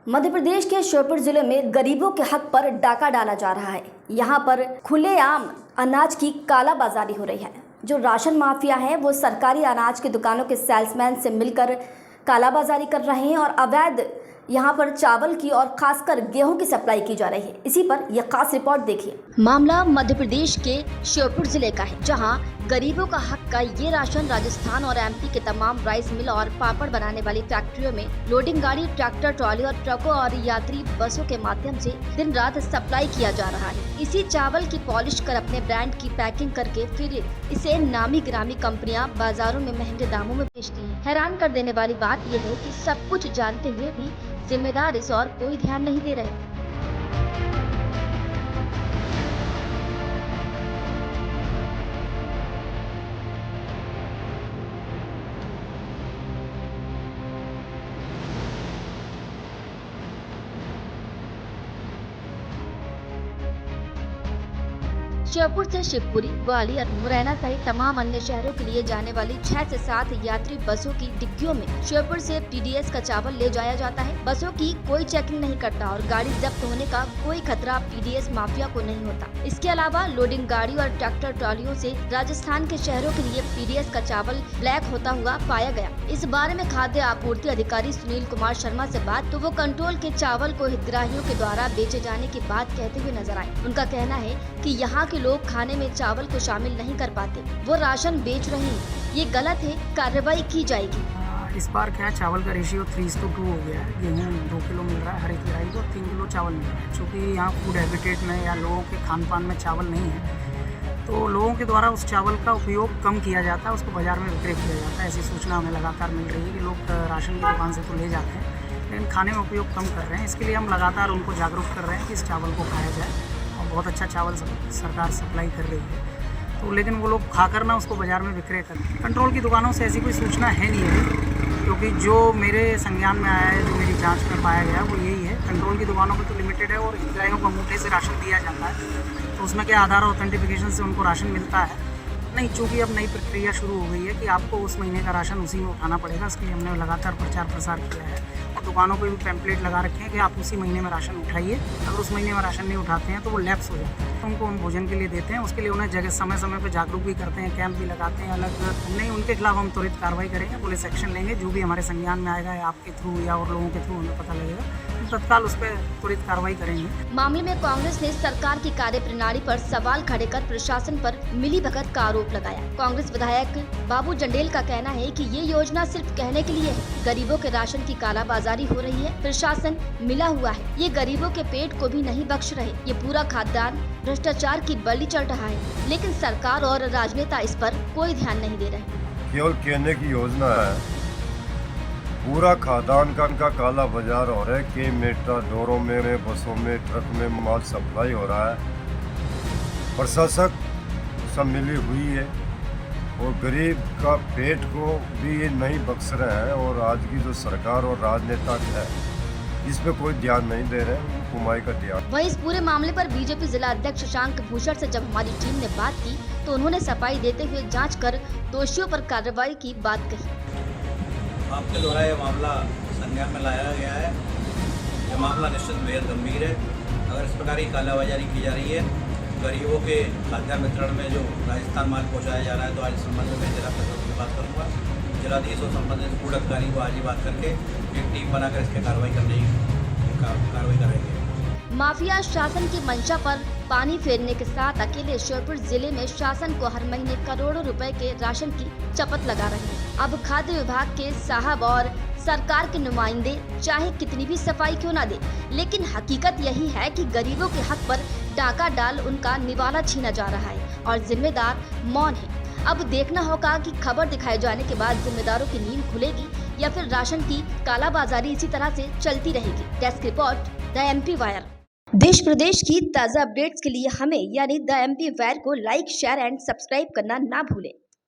मध्य प्रदेश के श्योपुर जिले में गरीबों के हक पर डाका डाला जा रहा है। यहाँ पर खुलेआम अनाज की कालाबाजारी हो रही है। जो राशन माफिया है वो सरकारी अनाज की दुकानों के सेल्समैन से मिलकर कालाबाजारी कर रहे हैं और अवैध यहाँ पर चावल की और खासकर गेहूं की सप्लाई की जा रही है। इसी पर यह खास रिपोर्ट देखिए। मामला मध्य प्रदेश के श्योपुर जिले का है, जहाँ गरीबों का हक का ये राशन राजस्थान और एमपी के तमाम राइस मिल और पापड़ बनाने वाली फैक्ट्रियों में लोडिंग गाड़ी, ट्रैक्टर, ट्रॉली और ट्रकों और यात्री बसों के माध्यम से दिन रात सप्लाई किया जा रहा है। इसी चावल की पॉलिश कर अपने ब्रांड की पैकिंग करके फिर इसे नामी गिरामी कंपनियां बाजारों में महंगे दामों में बेचती हैं। हैरान कर देने वाली बात यह है कि सब कुछ जानते हुए भी जिम्मेदार इस और कोई ध्यान नहीं दे रहे। श्योपुर से शिवपुरी, ग्वालियर, मुरैना सहित तमाम अन्य शहरों के लिए जाने वाली 6 से 7 यात्री बसों की डिग्गियों में श्योपुर से टीडीएस का चावल ले जाया जाता है। बसों की कोई चेकिंग नहीं करता और गाड़ी जब्त होने का कोई खतरा टीडीएस माफिया को नहीं होता। इसके अलावा लोडिंग गाड़ी और ट्रैक्टर ट्रॉलियों से राजस्थान के शहरों के लिए टीडीएस का चावल ब्लैक होता हुआ पाया गया। इस बारे में खाद्य आपूर्ति अधिकारी सुनील कुमार शर्मा से बात तो वो कंट्रोल के चावल को हितग्राहियों के द्वारा बेचे जाने की बात कहते हुए नजर आए। उनका कहना है कि यहाँ के लोग खाने में चावल को शामिल नहीं कर पाते, वो राशन बेच रहे हैं, ये गलत है, कार्रवाई की जाएगी। इस बार क्या चावल का रेशियो 3:2 हो गया है। गेहूँ 2 किलो मिल रहा है हर एक किराई को, 3 किलो चावल मिल रहा है। चूँकि यहाँ फूड हैबिटेट में या लोगों के खान पान में चावल नहीं है, तो लोगों के द्वारा उस चावल का उपयोग कम किया जाता है, उसको बाजार में विक्रय किया जाता है। ऐसी सूचना हमें लगातार मिल रही है कि लोग राशन की दुकान से तो ले जाते हैं लेकिन खाने में उपयोग कम कर रहे हैं। इसके लिए हम लगातार उनको जागरूक कर रहे हैं कि इस चावल को खाया जाए और बहुत अच्छा चावल सरकार सप्लाई कर रही है। तो लेकिन वो लोग खाकर ना उसको बाज़ार में विक्रय करते हैं। कंट्रोल की दुकानों से ऐसी कोई सूचना है नहीं है, क्योंकि जो मेरे संज्ञान में आया है, जो मेरी जांच में पाया गया वो यही है। कंट्रोल की दुकानों पर तो लिमिटेड है और हितग्राहियों को अंगूठे से राशन दिया जाता है, तो उसमें क्या आधार ऑथेंटिफिकेशन से उनको राशन मिलता है नहीं। चूँकि अब नई प्रक्रिया शुरू हो गई है कि आपको उस महीने का राशन उसी में उठाना पड़ेगा। इसके लिए हमने लगातार प्रचार प्रसार किया है और दुकानों पर भी पैम्पलेट लगा रखे हैं कि आप उसी महीने में राशन उठाइए। अगर उस महीने में राशन नहीं उठाते हैं तो वो लैप्स हो जाता है। उनको हम भोजन के लिए देते हैं, उसके लिए उन्हें जगह समय समय पर जागरूक भी करते हैं, कैंप भी लगाते हैं अलग। नहीं, उनके खिलाफ हम त्वरित कार्रवाई करेंगे, पुलिस एक्शन लेंगे। जो भी हमारे संज्ञान में आएगा या आपके थ्रू या और लोगों के थ्रू हमें पता लगेगा, तत्काल उस पर त्वरित कार्रवाई करेंगे। मामले में कांग्रेस ने सरकार की कार्यप्रणाली पर सवाल खड़े कर प्रशासन पर मिलीभगत का आरोप लगाया। कांग्रेस विधायक बाबू जंडेल का कहना है कि ये योजना सिर्फ कहने के लिए है। गरीबों के राशन की कालाबाजारी हो रही है, प्रशासन मिला हुआ है, ये गरीबों के पेट को भी नहीं बख्श रहे। ये पूरा खाद्यान्न भ्रष्टाचार की बलि चढ़ रहा है, लेकिन सरकार और राजनेता इस पर कोई ध्यान नहीं दे रहे। केवल कहने की योजना है, पूरा खाद्यान्न का काला बाजार हो रहा है। कई मेट्रोडोरों में, बसों में, ट्रक में माल सप्लाई हो रहा है। प्रशासक सब मिली हुई है और गरीब का पेट को भी ये नहीं बख्श रहे हैं। और आज की जो सरकार और राजनेता है इस पे कोई ध्यान नहीं दे रहे हैं, कुमाई का ध्यान। वहीं इस पूरे मामले पर बीजेपी जिला अध्यक्ष शशांक भूषण से जब हमारी टीम ने बात की तो उन्होंने सफाई देते हुए जांच कर दोषियों पर कार्रवाई की बात कही। आपके द्वारा ये मामला संज्ञान में लाया गया है। यह मामला निश्चित बेहद गंभीर है। अगर इस प्रकार की कालाबाजारी की जा रही है, गरीबों के खाद्यान्न वितरण में जो राजस्थान माल पहुँचाया जा रहा है, तो आज इस संबंध में जिला प्रशासन से बात करूँगा। जिलाधीश और संबंधित फूड अधिकारी को आज ही बात करके एक टीम बनाकर इसके कार्रवाई करेंगे। माफिया शासन की मंशा पर पानी फेरने के साथ अकेले श्योपुर जिले में शासन को हर महीने करोड़ों रुपए के राशन की चपत लगा रहे हैं। अब खाद्य विभाग के साहब और सरकार के नुमाइंदे चाहे कितनी भी सफाई क्यों ना दे, लेकिन हकीकत यही है कि गरीबों के हक पर डाका डाल उनका निवाला छीना जा रहा है और जिम्मेदार मौन है। अब देखना होगा कि खबर दिखाए जाने के बाद जिम्मेदारों की नींद खुलेगी या फिर राशन की कालाबाजारी इसी तरह से चलती रहेगी। Desk report, the MP wire. देश प्रदेश की ताज़ा अपडेट्स के लिए हमें यानी द एमपी वायर को लाइक, शेयर एंड सब्सक्राइब करना ना भूलें।